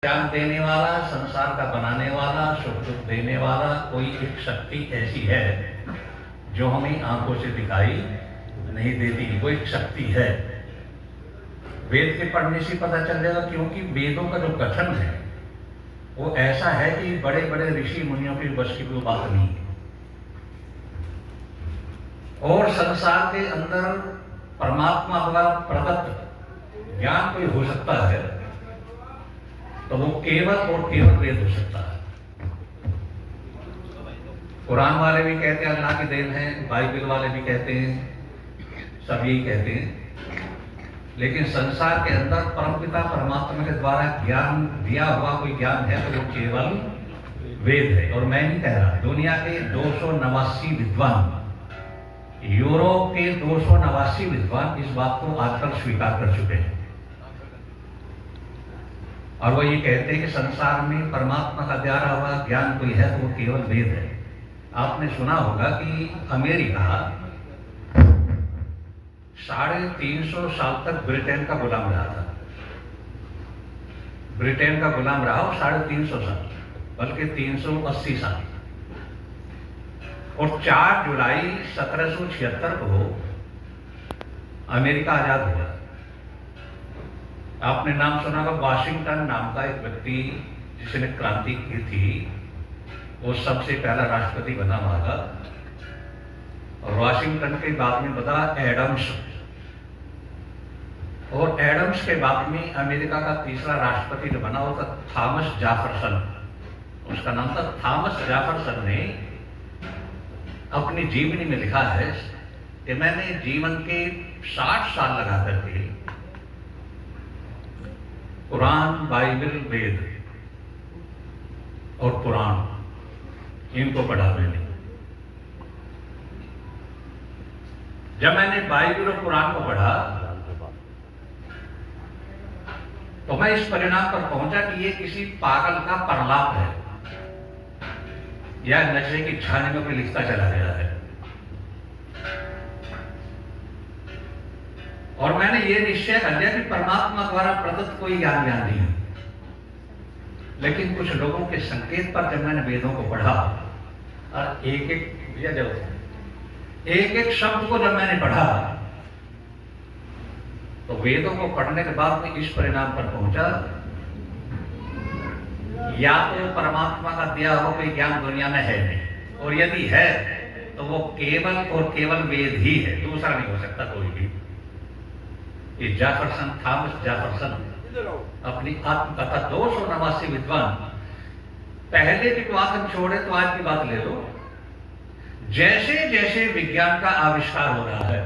ज्ञान देने वाला, संसार का बनाने वाला, सुख दुख देने वाला कोई एक शक्ति ऐसी है जो हमें आंखों से दिखाई नहीं देती। वो एक शक्ति है। वेद के पढ़ने से पता चल जाएगा, क्योंकि वेदों का जो कथन है वो ऐसा है कि बड़े बड़े ऋषि मुनियों की बस की कोई बात नहीं है। और संसार के अंदर परमात्मा द्वारा प्रदत्त ज्ञान कोई हो सकता है तो वो केवल और केवल वेद हो सकता है। कुरान वाले भी कहते हैं अल्लाह की देन है, बाइबल वाले भी कहते हैं, सभी कहते हैं। लेकिन संसार के अंदर परमपिता परमात्मा के द्वारा ज्ञान दिया हुआ कोई ज्ञान है तो वो केवल वेद है। और मैं नहीं कह रहा, दुनिया के 289 विद्वान, यूरोप के 289 विद्वान इस बात को आजकल स्वीकार कर चुके हैं। और वो ये कहते हैं कि संसार में परमात्मा का दिया हुआ ज्ञान कोई है तो वो केवल वेद है। आपने सुना होगा कि अमेरिका 350 साल तक ब्रिटेन का गुलाम रहा था। ब्रिटेन का गुलाम रहा हो 350 साल, बल्कि 380 साल। और 4 जुलाई 1776 को अमेरिका आजाद हुआ। आपने नाम सुना होगा, वाशिंगटन नाम का एक व्यक्ति जिसने क्रांति की थी, वो सबसे पहला राष्ट्रपति बना हुआ था। और वाशिंगटन के बाद में बता एडम्स, और एडम्स के बाद में अमेरिका का तीसरा राष्ट्रपति जो बना वो था थॉमस जेफरसन। उसका नाम था थॉमस जेफरसन। ने अपनी जीवनी में लिखा है कि मैंने जीवन के 60 साल लगा करके कुरान, बाइबल, वेद और पुराण इनको पढ़ा मैंने। जब मैंने बाइबल और कुरान को पढ़ा तो मैं इस परिणाम पर पहुंचा कि ये किसी पागल का प्रलाप है या नशे की छाने में कोई लिखता चला गया है। और मैंने ये निश्चय कर लिया कि परमात्मा द्वारा प्रदत्त कोई ज्ञान नहीं है। लेकिन कुछ लोगों के संकेत पर जब मैंने वेदों को पढ़ा और एक एक शब्द को जब मैंने पढ़ा तो वेदों को पढ़ने के बाद मैं इस परिणाम पर पहुंचा, या तो परमात्मा का दिया हुआ कोई ज्ञान दुनिया में है नहीं, और यदि है तो वो केवल और केवल वेद ही है, दूसरा नहीं हो सकता कोई भी। ये जेफरसन, थॉमस जेफरसन अपनी आत्मकथा 289 विद्वान, पहले की बात हम छोड़े तो आज की बात ले लो। जैसे जैसे विज्ञान का आविष्कार हो रहा है